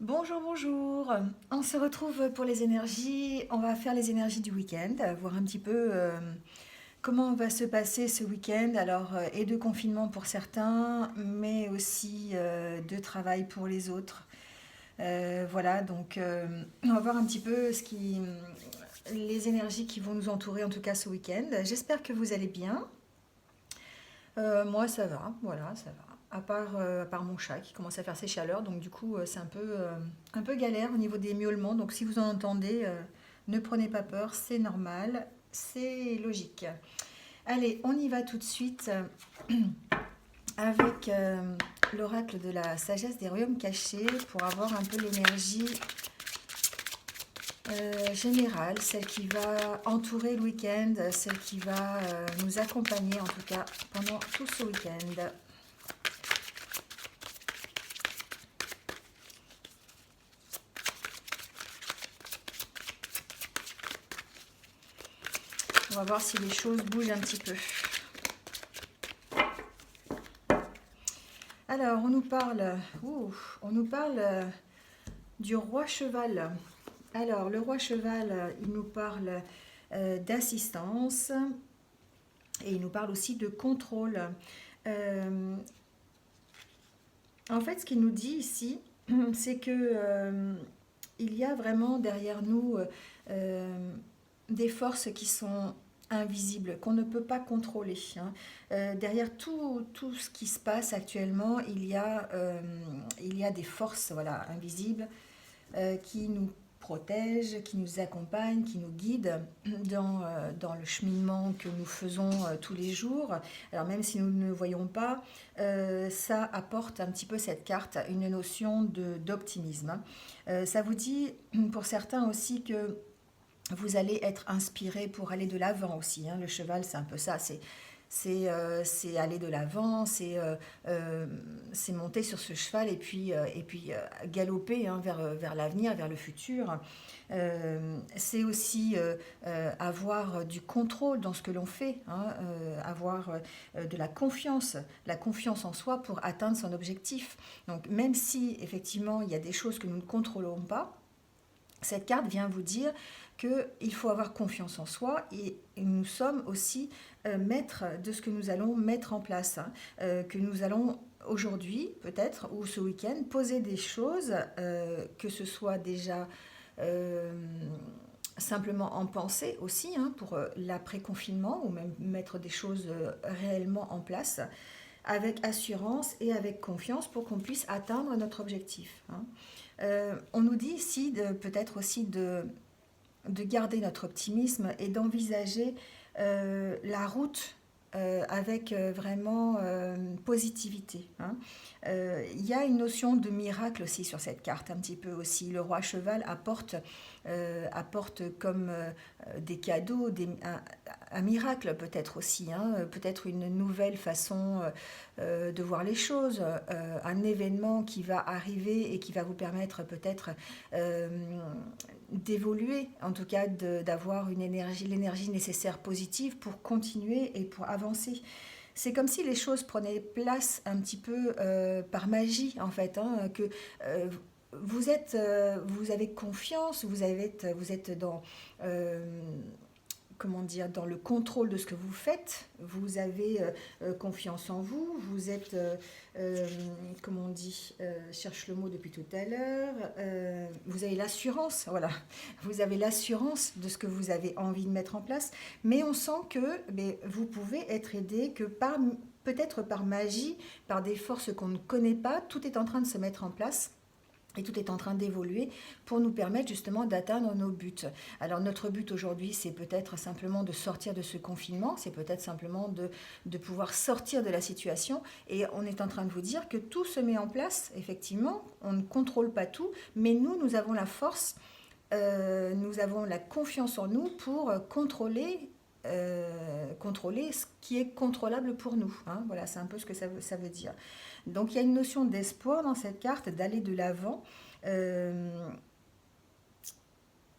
Bonjour, bonjour. On se retrouve pour les énergies. On va faire les énergies du week-end, voir un petit peu comment va se passer ce week-end. Alors, et de confinement pour certains, mais aussi de travail pour les autres. Voilà, donc on va voir un petit peu les énergies qui vont nous entourer en tout cas ce week-end. J'espère que vous allez bien. Moi, ça va, voilà, ça va. À part mon chat qui commence à faire ses chaleurs, donc du coup, c'est un peu galère au niveau des miaulements. Donc si vous en entendez, ne prenez pas peur, c'est normal, c'est logique. Allez, on y va tout de suite avec l'oracle de la sagesse des royaumes cachés pour avoir un peu l'énergie générale, celle qui va entourer le week-end, celle qui va nous accompagner en tout cas pendant tout ce week-end. On va voir si les choses bougent un petit peu. Alors, on nous parle du roi cheval. Alors, le roi cheval, il nous parle d'assistance et il nous parle aussi de contrôle. Euh, En fait, ce qu'il nous dit ici, c'est que il y a vraiment derrière nous des forces qui sont invisibles, qu'on ne peut pas contrôler, hein. Derrière tout ce qui se passe actuellement, il y a des forces voilà, invisibles qui nous protègent, qui nous accompagnent, qui nous guident dans le cheminement que nous faisons tous les jours. Alors même si nous ne le voyons pas, ça apporte un petit peu cette carte, une notion d'optimisme. Ça vous dit pour certains aussi que vous allez être inspiré pour aller de l'avant aussi, hein. Le cheval, c'est un peu ça, c'est aller de l'avant, c'est monter sur ce cheval et puis galoper hein, vers l'avenir, vers le futur. C'est aussi avoir du contrôle dans ce que l'on fait, hein, avoir de la confiance en soi pour atteindre son objectif. Donc même si effectivement il y a des choses que nous ne contrôlons pas, cette carte vient vous dire qu'il faut avoir confiance en soi et nous sommes aussi maîtres de ce que nous allons mettre en place, hein. Que nous allons aujourd'hui peut-être ou ce week-end poser des choses, que ce soit déjà euh, simplement en pensée aussi hein, pour l'après-confinement ou même mettre des choses réellement en place avec assurance et avec confiance pour qu'on puisse atteindre notre objectif, hein. On nous dit ici peut-être aussi de garder notre optimisme et d'envisager la route avec vraiment positivité, hein. Il y a une notion de miracle aussi sur cette carte, un petit peu aussi. Le roi cheval apporte comme des cadeaux, un miracle peut-être aussi, hein, peut-être une nouvelle façon de voir les choses, un événement qui va arriver et qui va vous permettre peut-être euh, d'évoluer, en tout cas d'avoir l'énergie nécessaire positive pour continuer et pour avancer. C'est comme si les choses prenaient place un petit peu par magie en fait, hein, que euh, vous avez confiance, vous êtes dans euh, comment dire, dans le contrôle de ce que vous faites, vous avez confiance en vous, vous êtes, comment on dit, cherche le mot depuis tout à l'heure, vous avez l'assurance, voilà, vous avez l'assurance de ce que vous avez envie de mettre en place, mais on sent que vous pouvez être aidé que peut-être par magie, par des forces qu'on ne connaît pas, tout est en train de se mettre en place et tout est en train d'évoluer pour nous permettre justement d'atteindre nos buts. Alors notre but aujourd'hui, c'est peut-être simplement de sortir de ce confinement, c'est peut-être simplement de pouvoir sortir de la situation. Et on est en train de vous dire que tout se met en place, effectivement, on ne contrôle pas tout, mais nous avons la force, nous avons la confiance en nous pour contrôler ce qui est contrôlable pour nous, hein. Voilà, c'est un peu ce que ça veut dire. Donc il y a une notion d'espoir dans cette carte, d'aller de l'avant. Euh,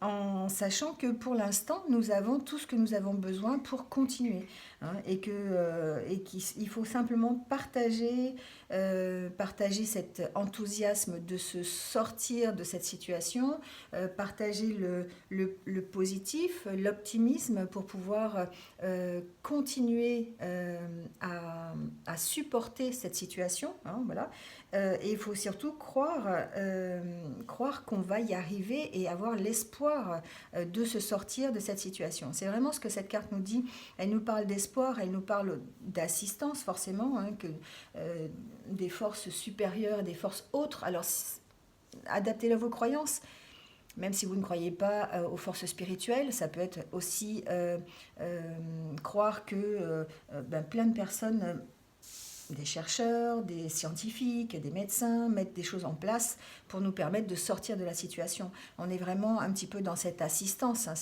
en sachant que pour l'instant, nous avons tout ce que nous avons besoin pour continuer, hein, et qu'il faut simplement partager cet enthousiasme de se sortir de cette situation, partager le positif, l'optimisme pour pouvoir continuer à supporter cette situation, hein, voilà. Et il faut surtout croire qu'on va y arriver et avoir l'espoir de se sortir de cette situation. C'est vraiment ce que cette carte nous dit. Elle nous parle d'espoir, elle nous parle d'assistance forcément, hein, des forces supérieures, des forces autres. Alors, adaptez-le à vos croyances. Même si vous ne croyez pas aux forces spirituelles, ça peut être aussi croire que plein de personnes, des chercheurs, des scientifiques, des médecins mettent des choses en place pour nous permettre de sortir de la situation. On est vraiment un petit peu dans cette assistance, hein,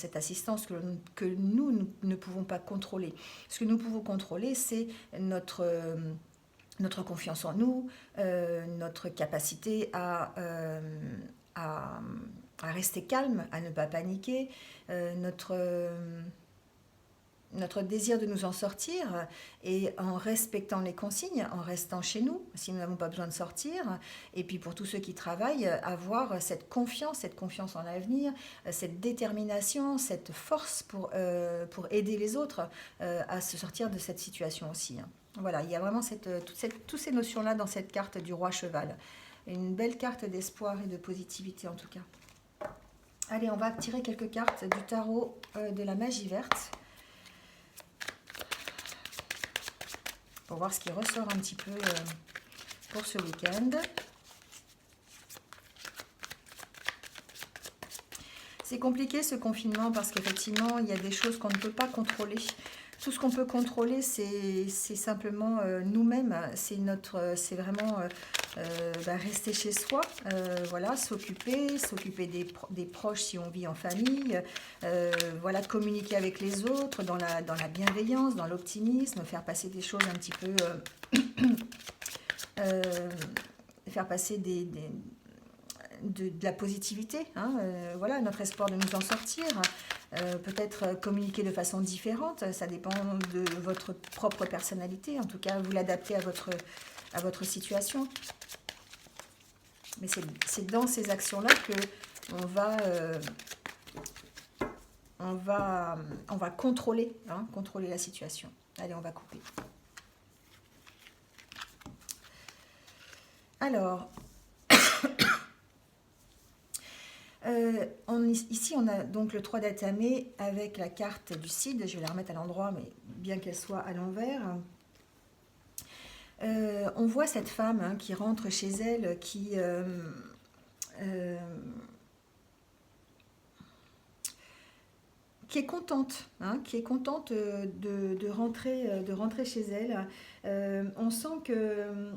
que nous ne pouvons pas contrôler. Ce que nous pouvons contrôler, c'est notre confiance en nous, notre capacité à, à rester calme, à ne pas paniquer, notre désir de nous en sortir, et en respectant les consignes, en restant chez nous si nous n'avons pas besoin de sortir. Et puis pour tous ceux qui travaillent, avoir cette confiance en l'avenir, cette détermination, cette force pour aider les autres à se sortir de cette situation aussi, hein. Voilà, il y a vraiment toutes ces notions-là dans cette carte du roi cheval. Une belle carte d'espoir et de positivité en tout cas. Allez, on va tirer quelques cartes du tarot de la magie verte pour voir ce qui ressort un petit peu pour ce week-end. C'est compliqué ce confinement parce qu'effectivement, il y a des choses qu'on ne peut pas contrôler. Tout ce qu'on peut contrôler, c'est simplement nous-mêmes. C'est vraiment rester chez soi, voilà, s'occuper des proches si on vit en famille, voilà, communiquer avec les autres dans la bienveillance, dans l'optimisme, faire passer des choses un petit peu, faire passer de la positivité, hein, voilà, notre espoir de nous en sortir. Peut-être communiquer de façon différente, ça dépend de votre propre personnalité, en tout cas vous l'adaptez à votre situation. Mais c'est dans ces actions-là que on va contrôler la situation. Allez, on va couper. Alors, ici, on a donc le 3 d'atamé avec la carte du Cid. Je vais la remettre à l'endroit, mais bien qu'elle soit à l'envers. On voit cette femme, hein, qui rentre chez elle, qui est contente, hein, de rentrer chez elle. On sent que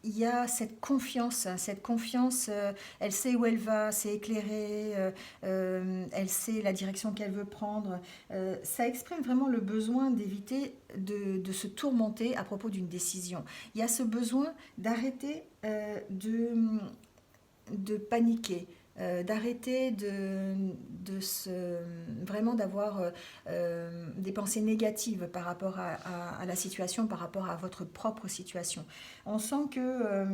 il y a cette confiance, elle sait où elle va, c'est éclairé, elle sait la direction qu'elle veut prendre. Ça exprime vraiment le besoin d'éviter de se tourmenter à propos d'une décision. Il y a ce besoin d'arrêter de paniquer, d'arrêter vraiment d'avoir des pensées négatives par rapport à la situation, par rapport à votre propre situation. On sent que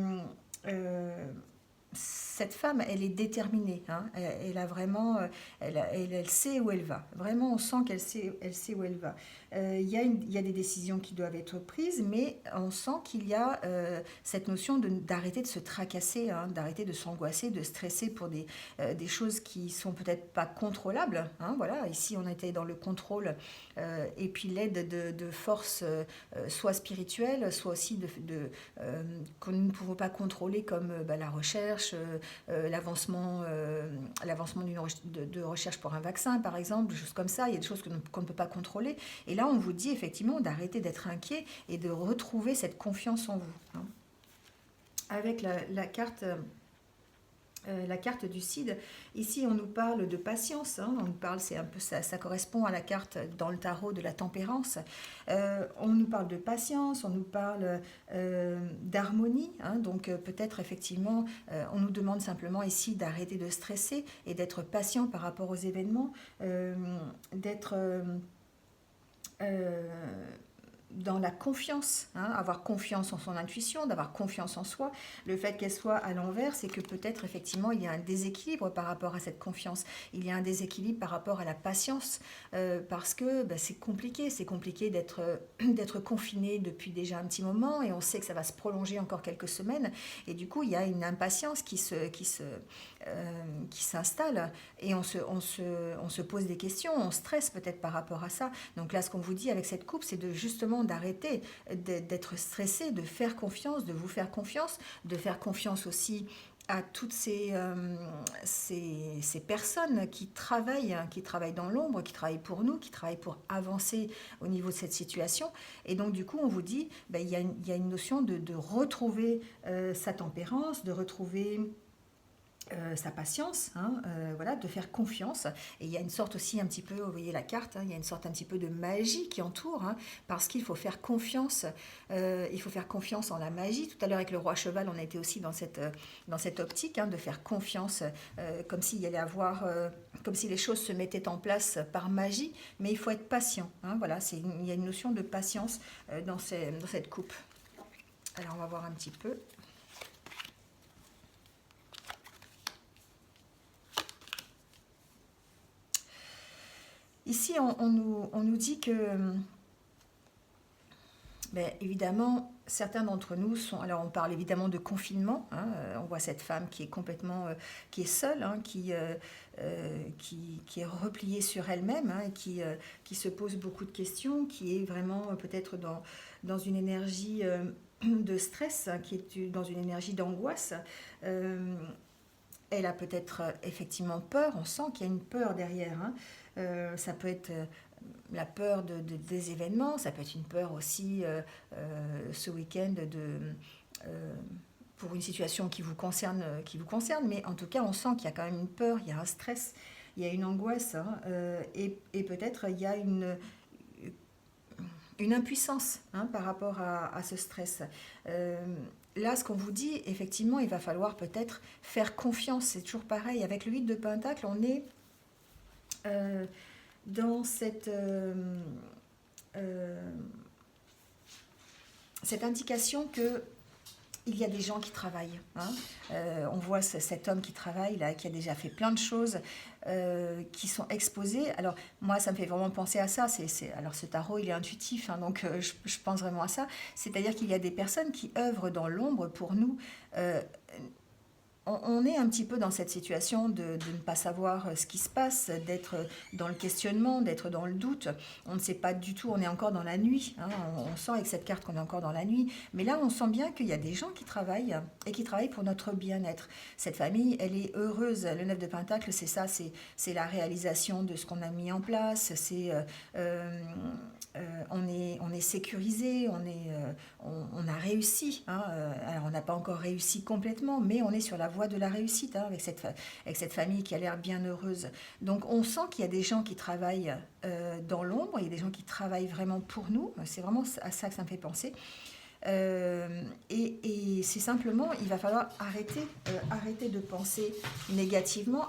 cette femme, elle est déterminée, hein. Elle a vraiment, elle sait où elle va. Vraiment, on sent qu'elle sait où elle va. Il y a des décisions qui doivent être prises, mais on sent qu'il y a cette notion d'arrêter de se tracasser, hein, d'arrêter de s'angoisser, de stresser pour des choses qui sont peut-être pas contrôlables, hein, voilà. Ici, on était dans le contrôle, et puis l'aide de forces, soit spirituelles, soit aussi que nous ne pouvons pas contrôler, comme la recherche, l'avancement de recherche pour un vaccin, par exemple, des choses comme ça. Il y a des choses qu'on ne peut pas contrôler. Et là, on vous dit effectivement d'arrêter d'être inquiet et de retrouver cette confiance en vous, hein. Avec la carte La carte du Cid, ici on nous parle de patience, hein, on nous parle, c'est un peu ça, ça correspond à la carte dans le tarot de la tempérance. On nous parle de patience, on nous parle d'harmonie, hein, donc peut-être effectivement on nous demande simplement ici d'arrêter de stresser et d'être patient par rapport aux événements, d'être euh, dans la confiance, hein, avoir confiance en son intuition, d'avoir confiance en soi. Le fait qu'elle soit à l'envers, c'est que peut-être effectivement il y a un déséquilibre par rapport à cette confiance. Il y a un déséquilibre par rapport à la patience, parce que bah, c'est compliqué d'être d'être confiné depuis déjà un petit moment et on sait que ça va se prolonger encore quelques semaines. Et du coup, il y a une impatience qui s'installe et on se pose des questions, on stresse peut-être par rapport à ça. Donc là, ce qu'on vous dit avec cette coupe, c'est de justement d'arrêter d'être stressé, de faire confiance, de vous faire confiance, de faire confiance aussi à toutes ces personnes qui travaillent dans l'ombre, qui travaillent pour nous, qui travaillent pour avancer au niveau de cette situation. Et donc, du coup, on vous dit, ben, il y a une notion de retrouver sa tempérance, de retrouver sa patience, hein, voilà, de faire confiance. Et il y a une sorte aussi un petit peu, vous voyez la carte, hein, il y a une sorte un petit peu de magie qui entoure, hein, parce qu'il faut faire confiance, il faut faire confiance en la magie. Tout à l'heure avec le roi cheval, on a été aussi dans cette optique, hein, de faire confiance, comme s'il y allait avoir, comme si les choses se mettaient en place par magie, mais il faut être patient, hein, voilà, il y a une notion de patience dans cette coupe. Alors on va voir un petit peu. Ici, on nous dit que, ben, évidemment, certains d'entre nous sont... Alors, on parle évidemment de confinement. Hein, on voit cette femme qui est complètement... qui est seule, hein, qui est repliée sur elle-même, hein, et qui se pose beaucoup de questions, qui est vraiment peut-être dans une énergie de stress, hein, qui est dans une énergie d'angoisse. Elle a peut-être effectivement peur, on sent qu'il y a une peur derrière, hein. Ça peut être la peur des événements, ça peut être une peur aussi ce week-end pour une situation qui vous concerne, mais en tout cas on sent qu'il y a quand même une peur, il y a un stress, il y a une angoisse, hein, et peut-être il y a une impuissance, hein, par rapport à ce stress. Là, ce qu'on vous dit, effectivement, il va falloir peut-être faire confiance. C'est toujours pareil. Avec le 8 de Pentacle, on est dans cette indication que il y a des gens qui travaillent, hein. On voit cet homme qui travaille, là, qui a déjà fait plein de choses, qui sont exposées. Alors, moi, ça me fait vraiment penser à ça. Alors, ce tarot, il est intuitif, hein, donc je pense vraiment à ça. C'est-à-dire qu'il y a des personnes qui œuvrent dans l'ombre pour nous. On est un petit peu dans cette situation de ne pas savoir ce qui se passe, d'être dans le questionnement, d'être dans le doute. On ne sait pas du tout, on est encore dans la nuit, hein. On sent avec cette carte qu'on est encore dans la nuit. Mais là, on sent bien qu'il y a des gens qui travaillent et qui travaillent pour notre bien-être. Cette famille, elle est heureuse. Le 9 de Pentacle, c'est ça, c'est la réalisation de ce qu'on a mis en place. On est sécurisé, on a réussi, hein. Alors on n'a pas encore réussi complètement, mais on est sur la voie de la réussite, hein, avec cette famille qui a l'air bien heureuse. Donc on sent qu'il y a des gens qui travaillent dans l'ombre, il y a des gens qui travaillent vraiment pour nous. C'est vraiment à ça que ça me fait penser. Et c'est simplement, il va falloir arrêter de penser négativement,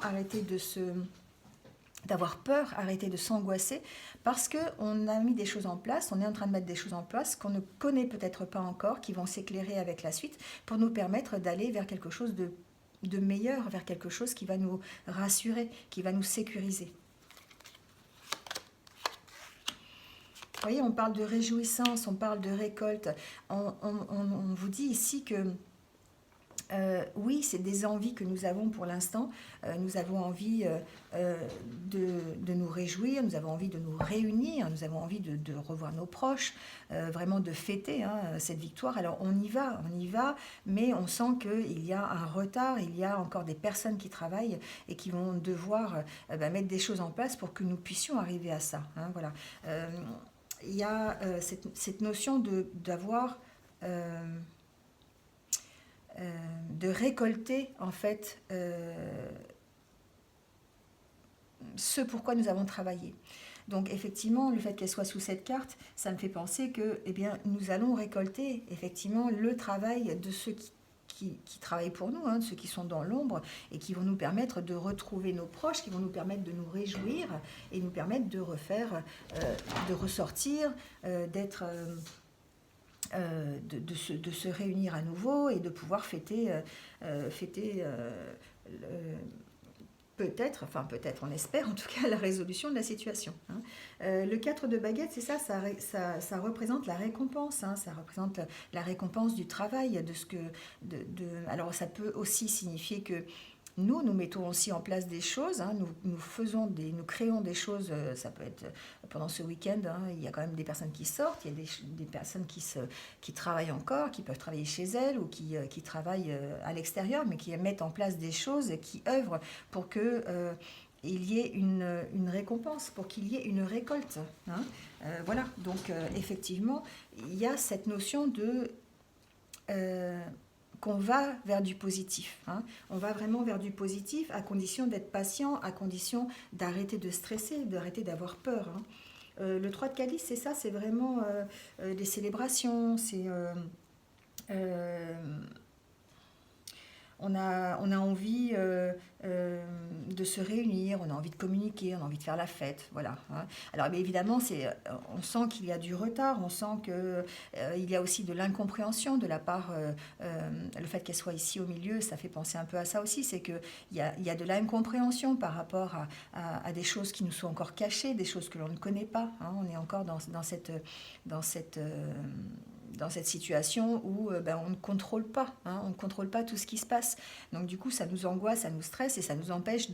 d'avoir peur, arrêter de s'angoisser, parce qu'on a mis des choses en place, on est en train de mettre des choses en place qu'on ne connaît peut-être pas encore, qui vont s'éclairer avec la suite, pour nous permettre d'aller vers quelque chose de meilleur, vers quelque chose qui va nous rassurer, qui va nous sécuriser. Vous voyez, on parle de réjouissance, on parle de récolte. On vous dit ici que oui, c'est des envies que nous avons pour l'instant. Nous avons envie de nous réjouir, nous avons envie de nous réunir, nous avons envie de revoir nos proches, vraiment de fêter, hein, cette victoire. Alors on y va, mais on sent qu'il y a un retard, il y a encore des personnes qui travaillent et qui vont devoir mettre des choses en place pour que nous puissions arriver à ça, hein, voilà. Il y a cette notion d'avoir... de récolter en fait ce pourquoi nous avons travaillé. Donc effectivement, le fait qu'elle soit sous cette carte, ça me fait penser que eh bien, nous allons récolter effectivement le travail de ceux qui travaillent pour nous, hein, de ceux qui sont dans l'ombre et qui vont nous permettre de retrouver nos proches, qui vont nous permettre de nous réjouir et nous permettre de refaire, de ressortir, d'être... de se réunir à nouveau et de pouvoir fêter, peut-être, enfin peut-être, on espère en tout cas, la résolution de la situation. Hein. Le 4 de baguette, c'est ça, ça représente la récompense, hein, ça représente la récompense du travail, de ce que... alors ça peut aussi signifier que nous mettons aussi en place des choses, hein, nous créons des choses, ça peut être pendant ce week-end, hein, il y a quand même des personnes qui sortent, il y a des personnes qui travaillent encore, qui peuvent travailler chez elles ou qui travaillent à l'extérieur, mais qui mettent en place des choses, qui œuvrent pour que il y ait une récompense, pour qu'il y ait une récolte. Hein. Voilà, donc effectivement, il y a cette notion de... qu'on va vers du positif. Hein. On va vraiment vers du positif à condition d'être patient, à condition d'arrêter de stresser, d'arrêter d'avoir peur. Hein. Le 3 de calice, c'est ça, c'est vraiment des célébrations, c'est... on a envie de se réunir, on a envie de communiquer, on a envie de faire la fête, voilà. Hein. Alors bien évidemment, on sent qu'il y a du retard, on sent qu'il y a aussi de l'incompréhension de la part, le fait qu'elle soit ici au milieu, ça fait penser un peu à ça aussi, c'est qu'il y a de l'incompréhension par rapport à des choses qui nous sont encore cachées, des choses que l'on ne connaît pas. Hein. On est encore dans cette situation où on ne contrôle pas, hein, on ne contrôle pas tout ce qui se passe. Donc du coup, ça nous angoisse, ça nous stresse et ça nous empêche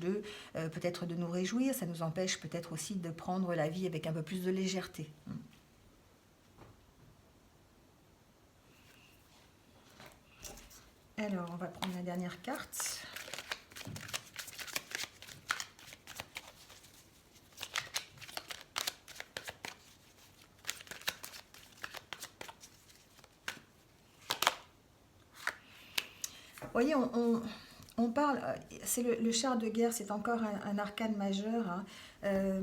peut-être de nous réjouir, ça nous empêche peut-être aussi de prendre la vie avec un peu plus de légèreté. Alors, on va prendre la dernière carte. Vous voyez, on parle, c'est le char de guerre, c'est encore un arcane majeur. Hein.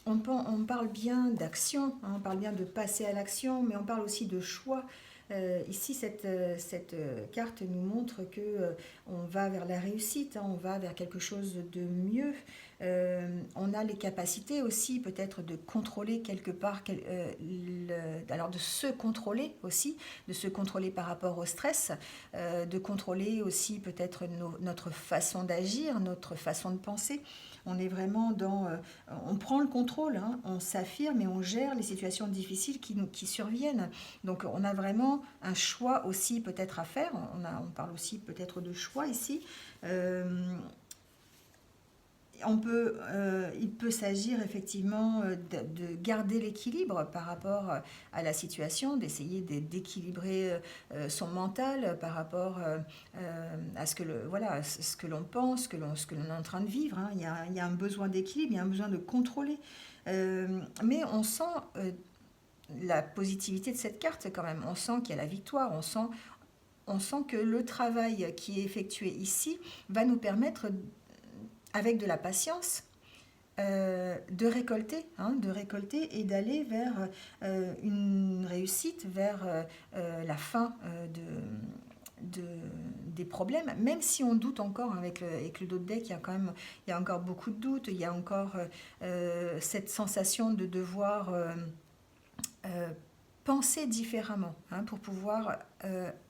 On parle bien d'action, hein, on parle bien de passer à l'action, mais on parle aussi de choix. Ici, cette carte nous montre que on va vers la réussite, hein, on va vers quelque chose de mieux. On a les capacités aussi peut-être de contrôler quelque part, alors de se contrôler aussi, de se contrôler par rapport au stress, de contrôler aussi peut-être notre façon d'agir, notre façon de penser. On est vraiment on prend le contrôle, hein, on s'affirme et on gère les situations difficiles qui surviennent. Donc on a vraiment un choix aussi peut-être à faire. On parle aussi peut-être de choix ici. Il peut s'agir effectivement de garder l'équilibre par rapport à la situation, d'essayer d'équilibrer son mental par rapport à ce que l'on pense, ce que l'on est en train de vivre. Hein. Il y a un besoin d'équilibre, il y a un besoin de contrôler. Mais on sent la positivité de cette carte quand même. On sent qu'il y a la victoire, on sent que le travail qui est effectué ici va nous permettre, avec de la patience, de récolter et d'aller vers une réussite, vers la fin des problèmes, même si on doute encore. Avec le dos de deck, il y a encore beaucoup de doutes, il y a encore cette sensation de devoir penser différemment, hein, pour pouvoir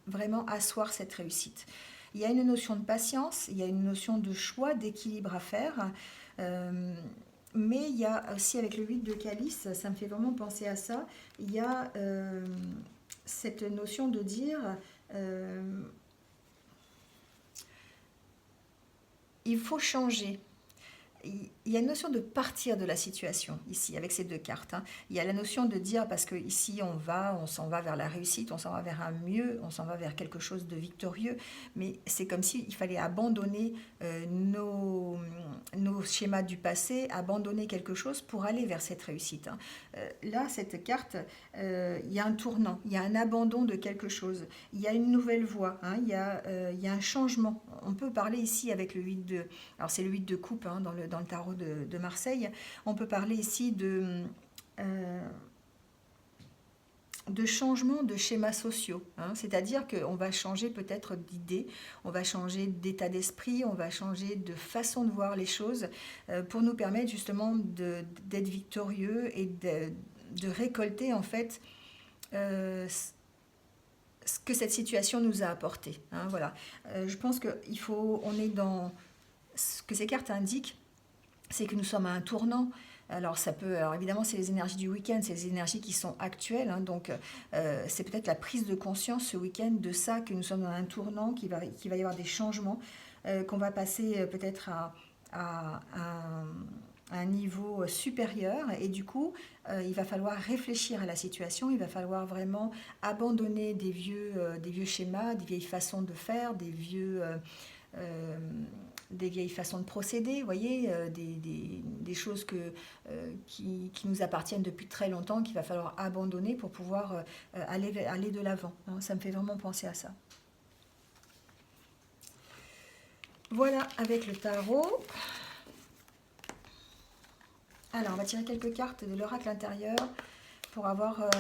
vraiment asseoir cette réussite. Il y a une notion de patience, il y a une notion de choix, d'équilibre à faire, mais il y a aussi, avec le 8 de calice, ça me fait vraiment penser à ça, il y a cette notion de dire il faut changer. il y a une notion de partir de la situation ici avec ces deux cartes, hein. Il y a la notion de dire parce que ici on s'en va vers la réussite, on s'en va vers un mieux, on s'en va vers quelque chose de victorieux, mais c'est comme s'il fallait abandonner nos schémas du passé, abandonner quelque chose pour aller vers cette réussite, hein. Là, cette carte, il y a un tournant, il y a un abandon de quelque chose, il y a une nouvelle voie, hein, il y a un changement. On peut parler ici avec le 8 de alors c'est le 8 de coupe, hein, dans le tarot de Marseille. On peut parler ici euh, de changement de schémas sociaux, hein. C'est-à-dire qu'on va changer peut-être d'idée, on va changer d'état d'esprit, on va changer de façon de voir les choses pour nous permettre justement d'être victorieux et de récolter en fait ce que cette situation nous a apporté, hein, voilà. Je pense qu'il faut, on est dans ce que ces cartes indiquent, c'est que nous sommes à un tournant. Alors évidemment, c'est les énergies du week-end, c'est les énergies qui sont actuelles, hein, donc c'est peut-être la prise de conscience ce week-end de ça, que nous sommes dans un tournant, qu'il va y avoir des changements, qu'on va passer peut-être à un niveau supérieur, et du coup, il va falloir réfléchir à la situation, il va falloir vraiment abandonner des vieux schémas, des vieilles façons de faire, euh, des vieilles façons de procéder, vous voyez, des choses qui nous appartiennent depuis très longtemps, qu'il va falloir abandonner pour pouvoir aller de l'avant, hein. Ça me fait vraiment penser à ça. Voilà avec le tarot. Alors, on va tirer quelques cartes de l'oracle intérieur pour avoir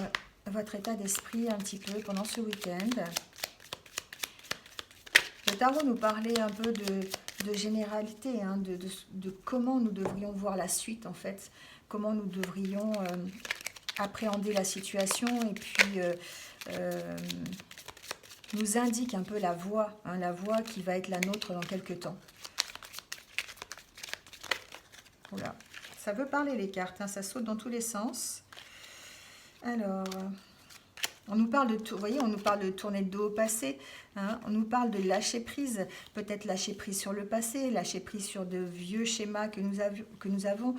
votre état d'esprit un petit peu pendant ce week-end. Le tarot nous parlait un peu de généralité, hein, de comment nous devrions voir la suite en fait, comment nous devrions appréhender la situation, et puis nous indique un peu la voie, hein, la voie qui va être la nôtre dans quelques temps. Voilà. Ça veut parler les cartes, hein, ça saute dans tous les sens. Alors, on nous parle de, vous voyez, on nous parle de tourner le dos au passé, hein, on nous parle de lâcher prise, peut-être lâcher prise sur le passé, lâcher prise sur de vieux schémas que nous avons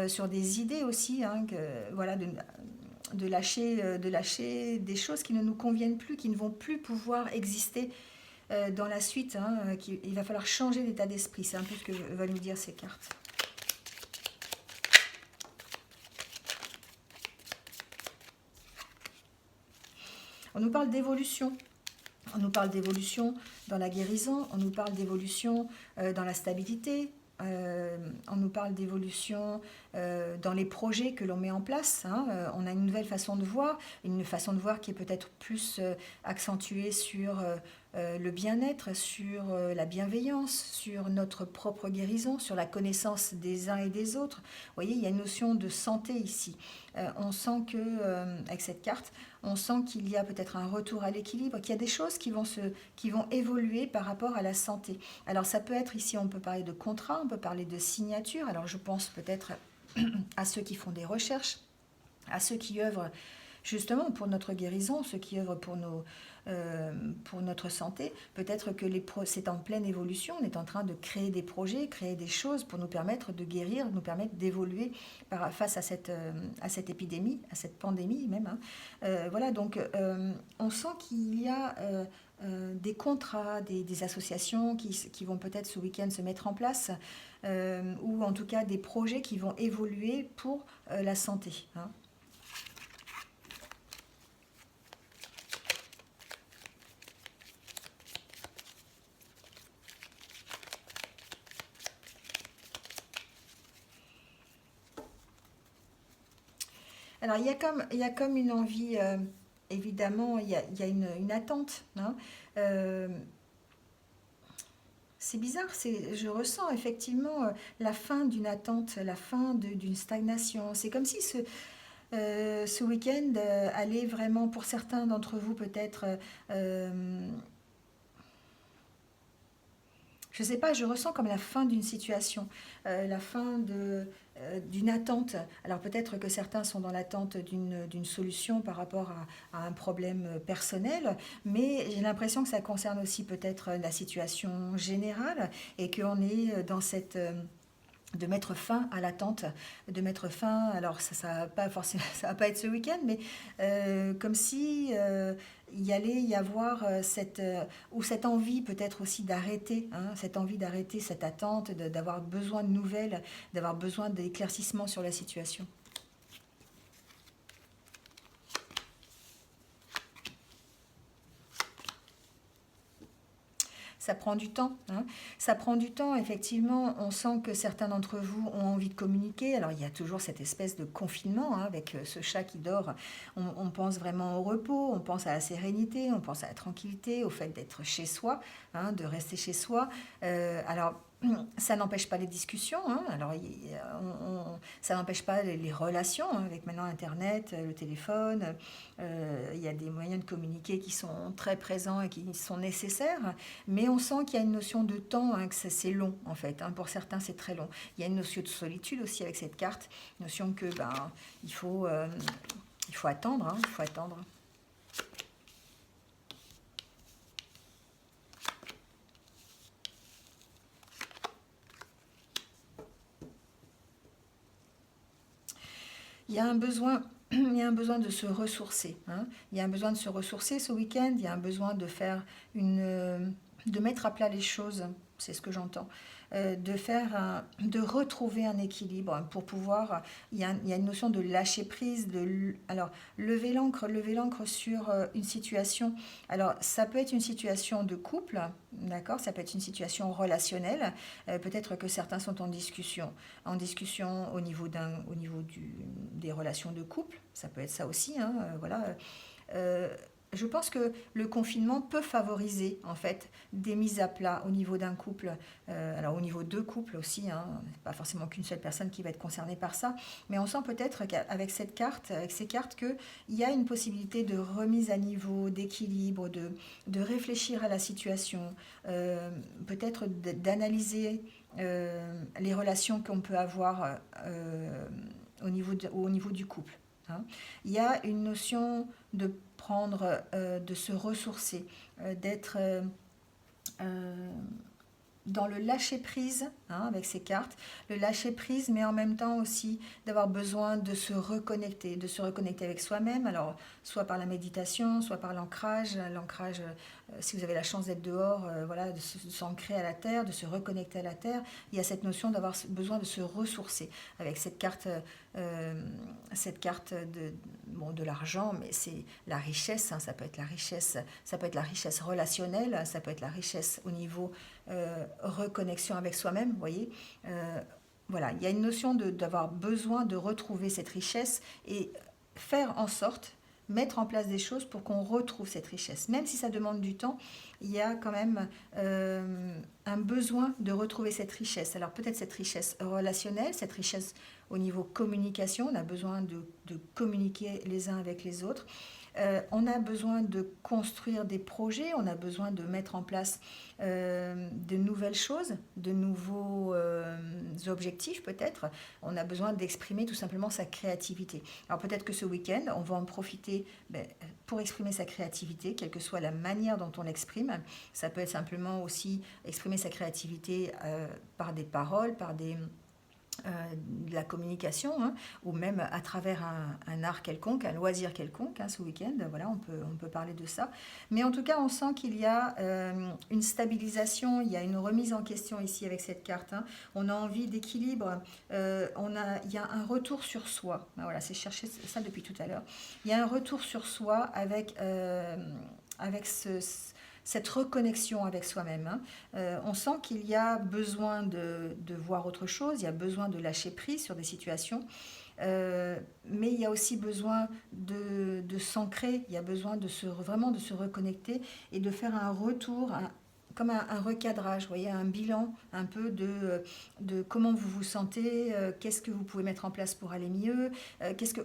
sur des idées aussi, hein, voilà, de lâcher des choses qui ne nous conviennent plus, qui ne vont plus pouvoir exister dans la suite, hein, il va falloir changer d'état d'esprit, c'est un peu ce que veulent nous dire ces cartes. On nous parle d'évolution. On nous parle d'évolution dans la guérison, on nous parle d'évolution dans la stabilité, on nous parle d'évolution dans les projets que l'on met en place, hein. On a une nouvelle façon de voir, qui est peut-être plus accentuée sur le bien-être, sur la bienveillance, sur notre propre guérison, sur la connaissance des uns et des autres. Vous voyez, il y a une notion de santé ici. On sent que, avec cette carte, on sent qu'il y a peut-être un retour à l'équilibre, qu'il y a des choses qui vont évoluer par rapport à la santé. Alors ça peut être ici, on peut parler de contrat, on peut parler de signature. Alors je pense peut-être à ceux qui font des recherches, à ceux qui œuvrent justement pour notre guérison, ceux qui œuvrent pour notre santé. Peut-être que c'est en pleine évolution, on est en train de créer des projets, créer des choses pour nous permettre de guérir, nous permettre d'évoluer face à cette épidémie, à cette pandémie même, hein. Voilà, donc on sent qu'il y a des contrats, des associations qui vont peut-être ce week-end se mettre en place, ou en tout cas des projets qui vont évoluer pour la santé, hein. Alors, il y a comme une envie, évidemment, il y a une attente, hein. Euh, c'est bizarre, je ressens effectivement la fin d'une attente, la fin d'une stagnation. C'est comme si ce week-end allait vraiment, pour certains d'entre vous peut-être, je ne sais pas, je ressens comme la fin d'une situation, la fin d'une attente. Alors peut-être que certains sont dans l'attente d'une solution par rapport à un problème personnel, mais j'ai l'impression que ça concerne aussi peut-être la situation générale, et qu'on est de mettre fin à l'attente, de mettre fin, alors ça va pas forcément, ça va pas être ce week-end, mais comme si il y allait y avoir ou cette envie peut-être aussi d'arrêter, hein, cette envie d'arrêter cette attente, d'avoir besoin de nouvelles, d'avoir besoin d'éclaircissements sur la situation. Ça prend du temps, hein. Ça prend du temps, effectivement. On sent que certains d'entre vous ont envie de communiquer. Alors, il y a toujours cette espèce de confinement, hein, avec ce chat qui dort. On pense vraiment au repos, on pense à la sérénité, on pense à la tranquillité, au fait d'être chez soi, hein, de rester chez soi. Alors, ça n'empêche pas les discussions, hein. Alors, ça n'empêche pas les relations, hein, avec maintenant Internet, le téléphone. Il y a des moyens de communiquer qui sont très présents et qui sont nécessaires. Mais on sent qu'il y a une notion de temps, hein, que c'est long en fait, hein. Pour certains, c'est très long. Il y a une notion de solitude aussi avec cette carte, notion que il faut, euh, il faut attendre, hein, il faut attendre. Il y a un besoin, il y a un besoin de se ressourcer, hein. Il y a un besoin de se ressourcer ce week-end. Il y a un besoin de faire de mettre à plat les choses. C'est ce que j'entends. De retrouver un équilibre pour pouvoir. Il y a une notion de lâcher prise, alors lever l'ancre sur une situation. Alors ça peut être une situation de couple, d'accord. Ça peut être une situation relationnelle. Peut-être que certains sont en discussion au niveau des relations de couple. Ça peut être ça aussi, hein, voilà. Euh, je pense que le confinement peut favoriser en fait des mises à plat au niveau d'un couple, alors au niveau de deux couples aussi, hein, pas forcément qu'une seule personne qui va être concernée par ça, mais on sent peut-être qu'avec cette carte, avec ces cartes, qu'il y a une possibilité de remise à niveau, d'équilibre, de réfléchir à la situation, peut-être d'analyser les relations qu'on peut avoir au niveau du couple, hein. Il y a une notion de de se ressourcer, d'être euh, dans le lâcher prise, hein, avec ces cartes, le lâcher prise, mais en même temps aussi d'avoir besoin de se reconnecter avec soi-même. Alors, soit par la méditation, soit par l'ancrage, si vous avez la chance d'être dehors, voilà, de s'ancrer à la terre, de se reconnecter à la terre. Il y a cette notion d'avoir besoin de se ressourcer avec euh, cette carte de l'argent, mais c'est la richesse, hein, ça peut être la richesse, ça peut être la richesse relationnelle, ça peut être la richesse au niveau reconnexion avec soi-même, vous voyez. Voilà, il y a une notion d'avoir besoin de retrouver cette richesse et faire en sorte, mettre en place des choses pour qu'on retrouve cette richesse. Même si ça demande du temps, il y a quand même un besoin de retrouver cette richesse. Alors peut-être cette richesse relationnelle, cette richesse au niveau communication, on a besoin de communiquer les uns avec les autres. On a besoin de construire des projets, on a besoin de mettre en place de nouvelles choses, de nouveaux objectifs peut-être. On a besoin d'exprimer tout simplement sa créativité. Alors peut-être que ce week-end, on va en profiter pour exprimer sa créativité, quelle que soit la manière dont on l'exprime. Ça peut être simplement aussi exprimer sa créativité par des paroles, par de la communication, hein, ou même à travers un art quelconque, un loisir quelconque, hein, ce week-end. Voilà, on peut parler de ça. Mais en tout cas, on sent qu'il y a une stabilisation, il y a une remise en question ici avec cette carte, hein. On a envie d'équilibre, il y a un retour sur soi. Ben voilà, c'est chercher ça depuis tout à l'heure. Il y a un retour sur soi avec cette reconnexion avec soi-même, hein. On sent qu'il y a besoin de voir autre chose, il y a besoin de lâcher prise sur des situations, mais il y a aussi besoin de s'ancrer, il y a besoin vraiment de se reconnecter et de faire un retour, comme un recadrage, vous voyez, un bilan un peu de comment vous vous sentez, qu'est-ce que vous pouvez mettre en place pour aller mieux,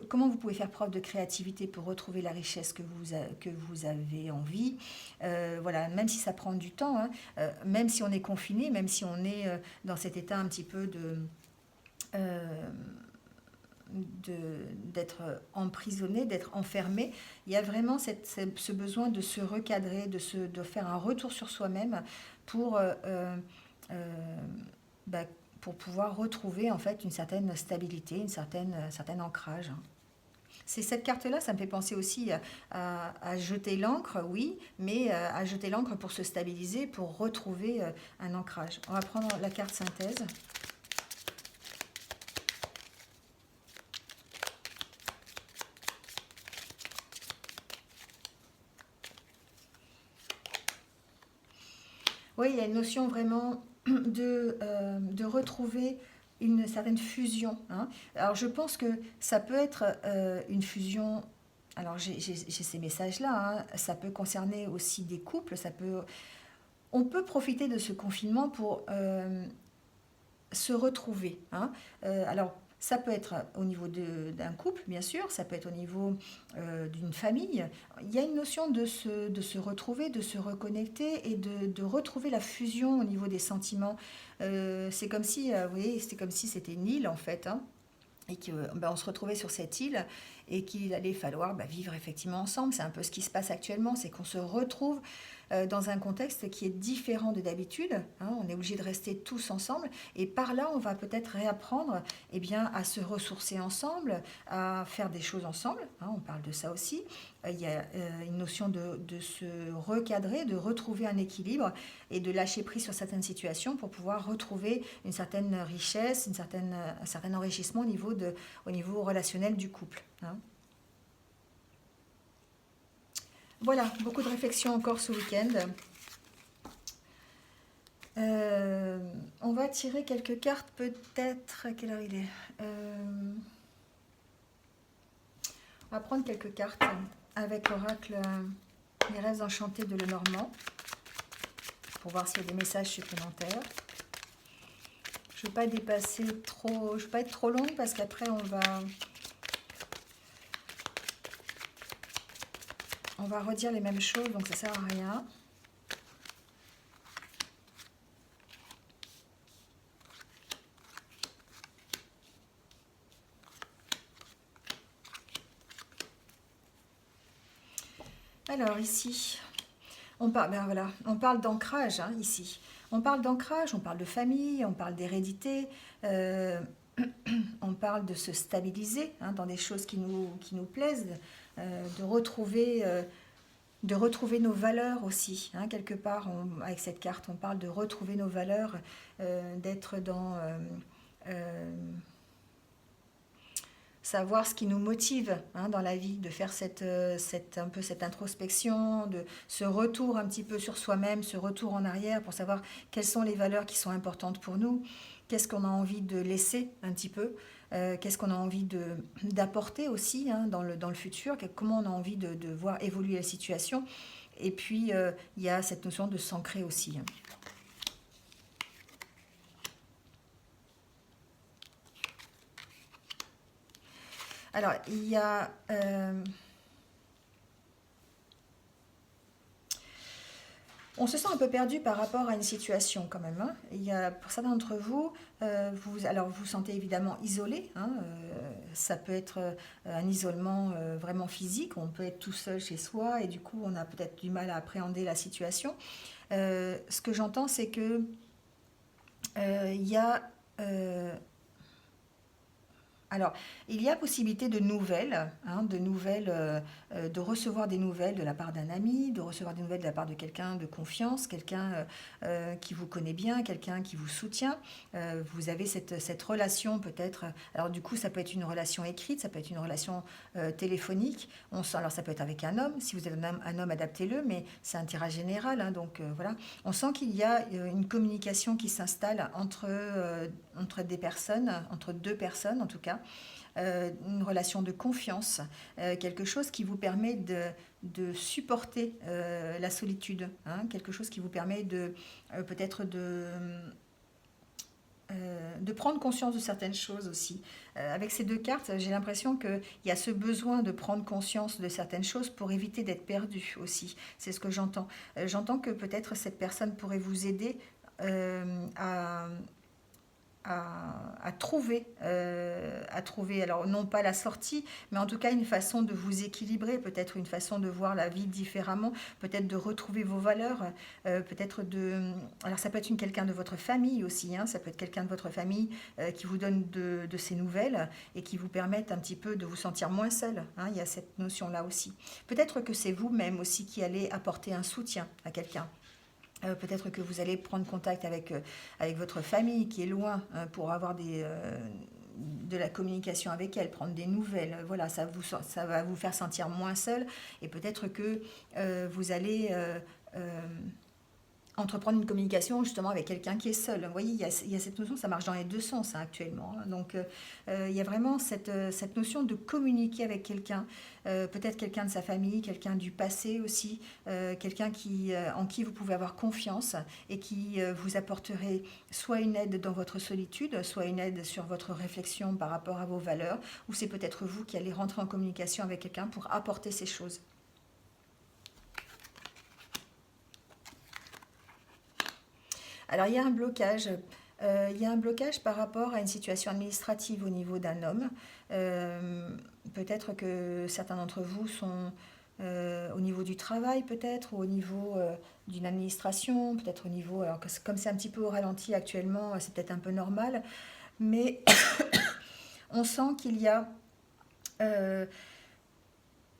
comment vous pouvez faire preuve de créativité pour retrouver la richesse que vous avez envie. Voilà, même si ça prend du temps, hein, même si on est confiné, même si on est dans cet état un petit peu euh, d'être emprisonné, d'être enfermé, il y a vraiment ce besoin de se recadrer, de faire un retour sur soi-même pour, euh, bah, pour pouvoir retrouver en fait une certaine stabilité, un certain ancrage. C'est cette carte-là, ça me fait penser aussi à jeter l'encre, oui, mais à jeter l'encre pour se stabiliser, pour retrouver un ancrage. On va prendre la carte synthèse. Oui, il y a une notion vraiment de retrouver une certaine fusion, hein. Alors je pense que ça peut être une fusion. Alors j'ai ces messages-là, hein. Ça peut concerner aussi des couples. On peut profiter de ce confinement pour se retrouver, hein. Alors, ça peut être au niveau d'un couple, bien sûr, ça peut être au niveau d'une famille. Il y a une notion de se retrouver, de se reconnecter et de retrouver la fusion au niveau des sentiments. C'est comme si, vous voyez, c'était comme si c'était une île en fait, hein, et que ben, on se retrouvait sur cette île et qu'il allait falloir vivre effectivement ensemble. C'est un peu ce qui se passe actuellement, c'est qu'on se retrouve dans un contexte qui est différent de d'habitude, hein. On est obligé de rester tous ensemble et par là on va peut-être réapprendre bien, à se ressourcer ensemble, à faire des choses ensemble, hein. On parle de ça aussi. Il y a une notion de se recadrer, de retrouver un équilibre et de lâcher prise sur certaines situations pour pouvoir retrouver une certaine richesse, un certain enrichissement au niveau relationnel du couple, hein. Voilà, beaucoup de réflexions encore ce week-end. On va tirer quelques cartes peut-être. À quelle heure il est On va prendre quelques cartes avec l'oracle Les rêves enchantés de Lenormand pour voir s'il y a des messages supplémentaires. Je ne veux pas dépasser trop, je ne veux pas être trop longue parce qu'après on va redire les mêmes choses, donc ça ne sert à rien. Alors ici, on parle d'ancrage, hein, ici. On parle d'ancrage, on parle de famille, on parle d'hérédité, on parle de se stabiliser, hein, dans des choses qui nous plaisent, de retrouver nos valeurs aussi, hein, quelque part, avec cette carte, on parle de retrouver nos valeurs, d'être dans savoir ce qui nous motive, hein, dans la vie, de faire un peu cette introspection, de ce retour un petit peu sur soi-même, ce retour en arrière pour savoir quelles sont les valeurs qui sont importantes pour nous, qu'est-ce qu'on a envie de laisser un petit peu, qu'est-ce qu'on a envie d'apporter aussi, hein, dans le futur, comment on a envie de voir évoluer la situation. Et puis, il y a cette notion de s'ancrer aussi, hein. Alors, il y a... on se sent un peu perdu par rapport à une situation quand même, hein. Il y a, pour certains d'entre vous, alors vous vous sentez évidemment isolé, hein, ça peut être un isolement vraiment physique, on peut être tout seul chez soi et du coup on a peut-être du mal à appréhender la situation. Ce que j'entends, c'est que il y a... alors, il y a possibilité de nouvelles, hein, de recevoir des nouvelles de la part d'un ami, de recevoir des nouvelles de la part de quelqu'un de confiance, quelqu'un qui vous connaît bien, quelqu'un qui vous soutient. Vous avez cette relation peut-être, alors du coup ça peut être une relation écrite, ça peut être une relation téléphonique. Alors ça peut être avec un homme, si vous êtes un homme adaptez-le, mais c'est un tirage général, hein, donc voilà. On sent qu'il y a une communication qui s'installe entre des personnes, entre deux personnes en tout cas, une relation de confiance, quelque chose qui vous permet de supporter la solitude, hein, quelque chose qui vous permet peut-être de prendre conscience de certaines choses aussi. Avec ces deux cartes, j'ai l'impression qu'il y a ce besoin de prendre conscience de certaines choses pour éviter d'être perdu aussi. C'est ce que j'entends. J'entends que peut-être cette personne pourrait vous aider à à trouver, alors non pas la sortie, mais en tout cas une façon de vous équilibrer, peut-être une façon de voir la vie différemment, peut-être de retrouver vos valeurs, peut-être de... Alors ça peut être quelqu'un de votre famille aussi, hein, ça peut être quelqu'un de votre famille qui vous donne de ces nouvelles et qui vous permettent un petit peu de vous sentir moins seul, hein, il y a cette notion-là aussi. Peut-être que c'est vous-même aussi qui allez apporter un soutien à quelqu'un. Peut-être que vous allez prendre contact avec votre famille qui est loin pour avoir de la communication avec elle, prendre des nouvelles. Voilà, ça va vous faire sentir moins seul et peut-être que vous allez entreprendre une communication justement avec quelqu'un qui est seul. Vous voyez, il y a cette notion, ça marche dans les deux sens hein, actuellement. Hein. Donc il y a vraiment cette notion de communiquer avec quelqu'un, peut-être quelqu'un de sa famille, quelqu'un du passé aussi, quelqu'un en qui vous pouvez avoir confiance et qui vous apporterait soit une aide dans votre solitude, soit une aide sur votre réflexion par rapport à vos valeurs, ou c'est peut-être vous qui allez rentrer en communication avec quelqu'un pour apporter ces choses. Alors, il y a un blocage par rapport à une situation administrative au niveau d'un homme. Peut-être que certains d'entre vous sont au niveau du travail, peut-être, ou au niveau d'une administration, peut-être au niveau... Alors, comme c'est un petit peu au ralenti actuellement, c'est peut-être un peu normal, mais on sent qu'il y a... euh,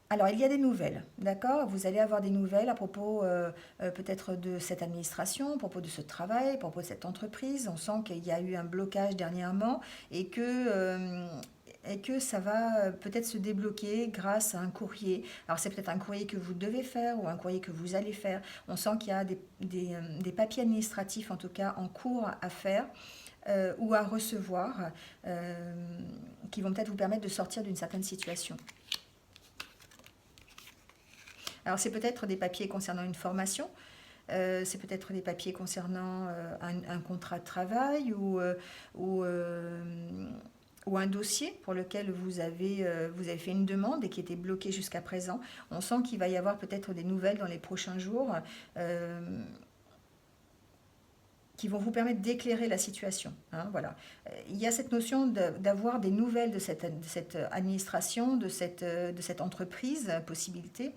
alors, il y a des nouvelles, d'accord? Vous allez avoir des nouvelles à propos peut-être de cette administration, à propos de ce travail, à propos de cette entreprise. On sent qu'il y a eu un blocage dernièrement et que ça va peut-être se débloquer grâce à un courrier. Alors, c'est peut-être un courrier que vous devez faire ou un courrier que vous allez faire. On sent qu'il y a des papiers administratifs, en tout cas, en cours à faire. Ou à recevoir, qui vont peut-être vous permettre de sortir d'une certaine situation. Alors, c'est peut-être des papiers concernant une formation, c'est peut-être des papiers concernant un contrat de travail ou, euh, ou un dossier pour lequel vous avez fait une demande et qui était bloqué jusqu'à présent. On sent qu'il va y avoir peut-être des nouvelles dans les prochains jours euh, qui vont vous permettre d'éclairer la situation. Hein, voilà. Il y a cette notion d'avoir des nouvelles de cette administration, de cette entreprise, possibilité.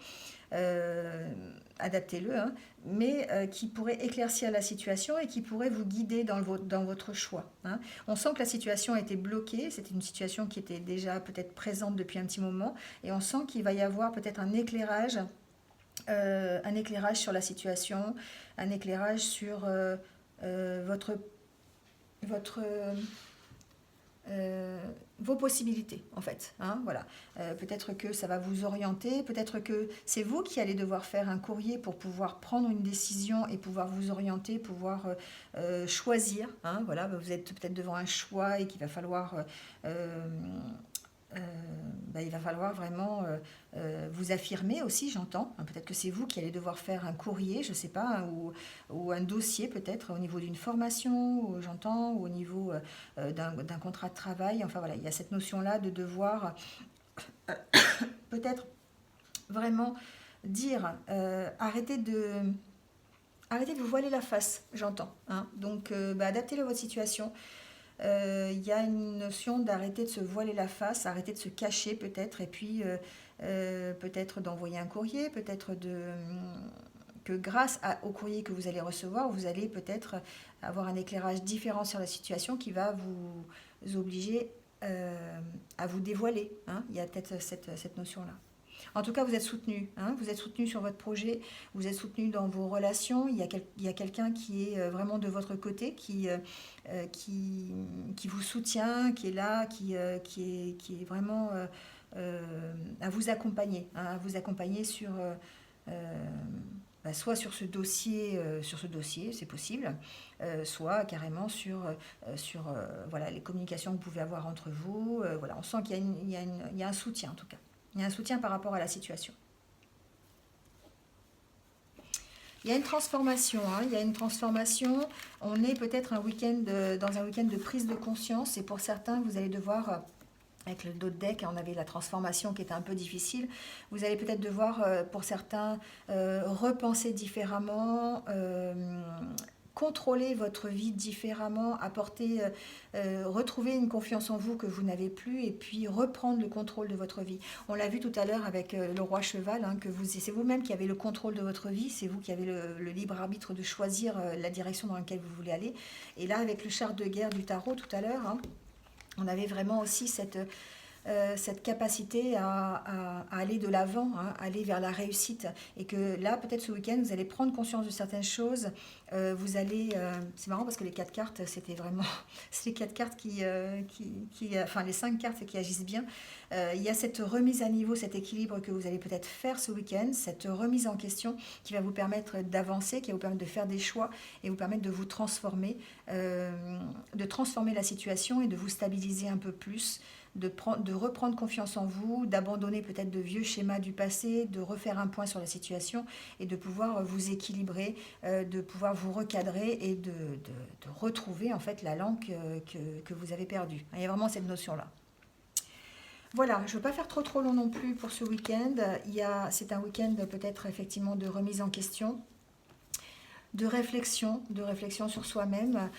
Euh, Adaptez-le, hein, mais qui pourrait éclaircir la situation et qui pourrait vous guider dans votre choix. Hein. On sent que la situation a été bloquée, c'était une situation qui était déjà peut-être présente depuis un petit moment, et on sent qu'il va y avoir peut-être un éclairage sur la situation, un éclairage sur votre, votre euh, vos possibilités en fait. Hein, voilà. Peut-être que ça va vous orienter, peut-être que c'est vous qui allez devoir faire un courrier pour pouvoir prendre une décision et pouvoir vous orienter, pouvoir choisir. Hein, voilà, vous êtes peut-être devant un choix et qu'il va falloir euh, il va falloir vraiment vous affirmer aussi, j'entends. Hein, peut-être que c'est vous qui allez devoir faire un courrier, je ne sais pas, hein, ou un dossier peut-être au niveau d'une formation, ou, j'entends, ou au niveau d'un contrat de travail. Enfin voilà, il y a cette notion-là de devoir peut-être vraiment dire arrêtez de vous voiler la face, j'entends. Hein. Donc adaptez-le à votre situation. Y a une notion d'arrêter de se voiler la face, arrêter de se cacher peut-être, et puis peut-être d'envoyer un courrier, peut-être que au courrier que vous allez recevoir, vous allez peut-être avoir un éclairage différent sur la situation qui va vous obliger à vous dévoiler. Hein. Il y a peut-être cette notion-là. En tout cas, vous êtes soutenu. Hein, vous êtes soutenu sur votre projet, vous êtes soutenu dans vos relations. Il y a quelqu'un qui est vraiment de votre côté, qui vous soutient, qui est là, qui est vraiment à vous accompagner. Hein, à vous accompagner soit sur ce dossier, c'est possible, soit carrément sur voilà, les communications que vous pouvez avoir entre vous. Voilà, on sent qu'il y a un soutien en tout cas. Il y a un soutien par rapport à la situation. Il y a une transformation. Hein, il y a une transformation. On est peut-être dans un week-end de prise de conscience. Et pour certains, vous allez devoir, avec le dos de deck, on avait la transformation qui était un peu difficile. Vous allez peut-être devoir, pour certains, repenser différemment, contrôler votre vie différemment, apporter, retrouver une confiance en vous que vous n'avez plus et puis reprendre le contrôle de votre vie. On l'a vu tout à l'heure avec le roi cheval, hein, c'est vous-même qui avez le contrôle de votre vie, c'est vous qui avez le libre arbitre de choisir la direction dans laquelle vous voulez aller. Et là, avec le char de guerre du tarot tout à l'heure, hein, on avait vraiment aussi cette capacité à aller de l'avant, hein, aller vers la réussite. Et que là, peut-être ce week-end, vous allez prendre conscience de certaines choses. Vous allez... c'est marrant parce que les 4 cartes, c'était vraiment... C'est les 4 cartes enfin, les 5 cartes qui agissent bien. Il y a cette remise à niveau, cet équilibre que vous allez peut-être faire ce week-end, cette remise en question qui va vous permettre d'avancer, qui va vous permettre de faire des choix et vous permettre de vous transformer, de transformer la situation et de vous stabiliser un peu plus, de reprendre confiance en vous, d'abandonner peut-être de vieux schémas du passé, de refaire un point sur la situation et de pouvoir vous équilibrer, de pouvoir vous recadrer et de retrouver en fait la langue que vous avez perdue. Il y a vraiment cette notion-là. Voilà, je ne veux pas faire trop long non plus pour ce week-end. C'est un week-end peut-être effectivement de remise en question, de réflexion sur soi-même,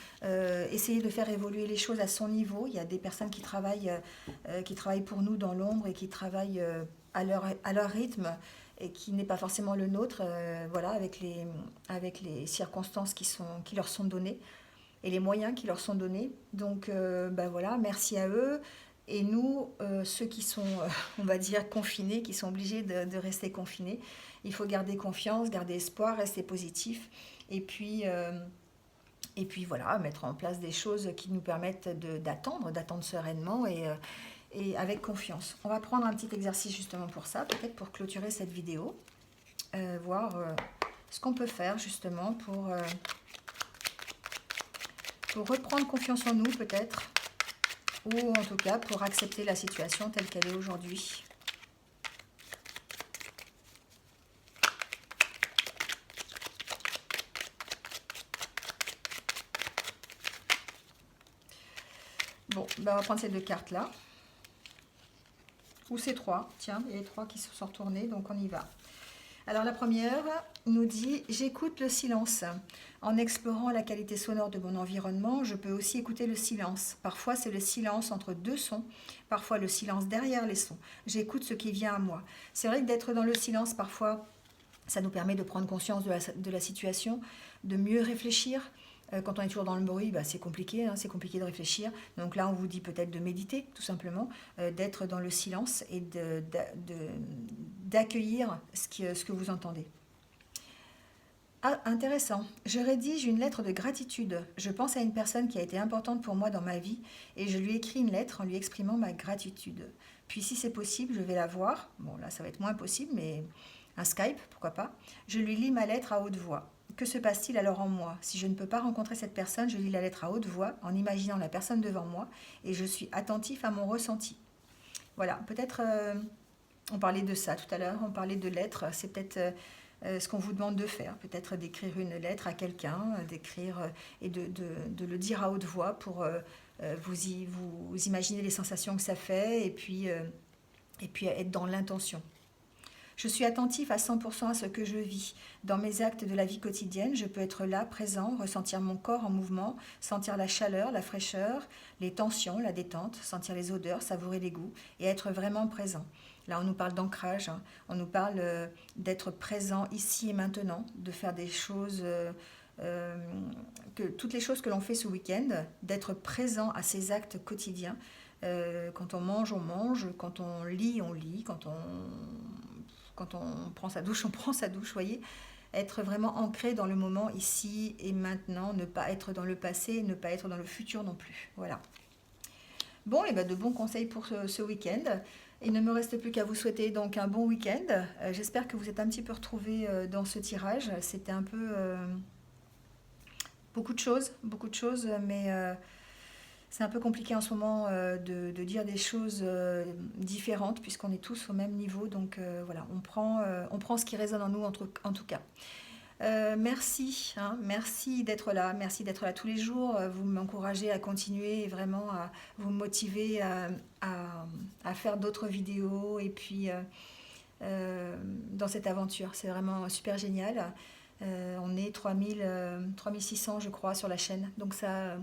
essayer de faire évoluer les choses à son niveau. Il y a des personnes qui travaillent pour nous dans l'ombre et qui travaillent à leur rythme et qui n'est pas forcément le nôtre, voilà, avec les circonstances qui leur sont données et les moyens qui leur sont donnés. Donc voilà, merci à eux. Et nous, ceux qui sont, on va dire, confinés, qui sont obligés de rester confinés, il faut garder confiance, garder espoir, rester positif. Et puis voilà, mettre en place des choses qui nous permettent d'attendre sereinement et avec confiance. On va prendre un petit exercice justement pour ça, peut-être pour clôturer cette vidéo, voir ce qu'on peut faire justement pour reprendre confiance en nous peut-être, ou en tout cas pour accepter la situation telle qu'elle est aujourd'hui. Bon, ben on va prendre ces 2 cartes-là. Ou ces 3. Tiens, il y a les 3 qui se sont retournés, donc on y va. Alors la première nous dit « J'écoute le silence. En explorant la qualité sonore de mon environnement, je peux aussi écouter le silence. Parfois, c'est le silence entre 2 sons, parfois le silence derrière les sons. J'écoute ce qui vient à moi. » C'est vrai que d'être dans le silence, parfois, ça nous permet de prendre conscience de la situation, de mieux réfléchir. Quand on est toujours dans le bruit, c'est compliqué, hein, c'est compliqué de réfléchir. Donc là, on vous dit peut-être de méditer, tout simplement, d'être dans le silence et d'accueillir ce que vous entendez. Ah, intéressant. Je rédige une lettre de gratitude. Je pense à une personne qui a été importante pour moi dans ma vie et je lui écris une lettre en lui exprimant ma gratitude. Puis si c'est possible, je vais la voir. Bon, là, ça va être moins possible, mais un Skype, pourquoi pas. Je lui lis ma lettre à haute voix. Que se passe-t-il alors en moi? Si je ne peux pas rencontrer cette personne, je lis la lettre à haute voix en imaginant la personne devant moi et je suis attentif à mon ressenti. Voilà, peut-être, on parlait de ça tout à l'heure, on parlait de lettres, c'est peut-être ce qu'on vous demande de faire, peut-être d'écrire une lettre à quelqu'un, d'écrire et de le dire à haute voix pour vous imaginer les sensations que ça fait et puis être dans l'intention. Je suis attentif à 100% à ce que je vis. Dans mes actes de la vie quotidienne, je peux être là, présent, ressentir mon corps en mouvement, sentir la chaleur, la fraîcheur, les tensions, la détente, sentir les odeurs, savourer les goûts et être vraiment présent. Là, on nous parle d'ancrage, hein. On nous parle d'être présent ici et maintenant, de faire des choses, toutes les choses que l'on fait ce week-end, d'être présent à ces actes quotidiens. Quand on mange, quand on lit, quand on prend sa douche, on prend sa douche, voyez. Être vraiment ancré dans le moment ici et maintenant, ne pas être dans le passé, ne pas être dans le futur non plus. Voilà. Bon, et de bons conseils pour ce week-end. Il ne me reste plus qu'à vous souhaiter donc un bon week-end. J'espère que vous êtes un petit peu retrouvés dans ce tirage. C'était un peu beaucoup de choses, mais c'est un peu compliqué en ce moment de dire des choses différentes puisqu'on est tous au même niveau. Donc voilà, on prend ce qui résonne en nous en tout cas. Merci, hein, merci d'être là tous les jours. Vous m'encouragez à continuer et vraiment à vous motiver à faire d'autres vidéos et puis dans cette aventure. C'est vraiment super génial. On est 3600 je crois sur la chaîne. Donc ça,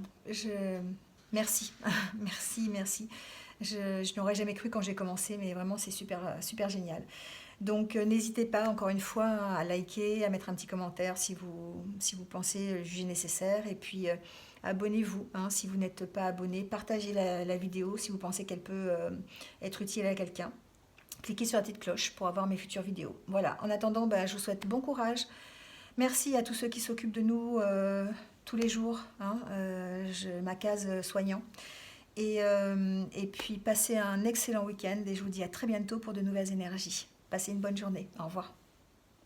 merci, merci, merci. Je n'aurais jamais cru quand j'ai commencé, mais vraiment c'est super, super génial. Donc n'hésitez pas encore une fois à liker, à mettre un petit commentaire si vous pensez juger nécessaire. Et puis abonnez-vous hein, si vous n'êtes pas abonné. Partagez la vidéo si vous pensez qu'elle peut être utile à quelqu'un. Cliquez sur la petite cloche pour avoir mes futures vidéos. Voilà, en attendant, bah, je vous souhaite bon courage. Merci à tous ceux qui s'occupent de nous tous les jours, hein, ma case soignant. Et puis passez un excellent week-end et je vous dis à très bientôt pour de nouvelles énergies. Passez une bonne journée. Au revoir.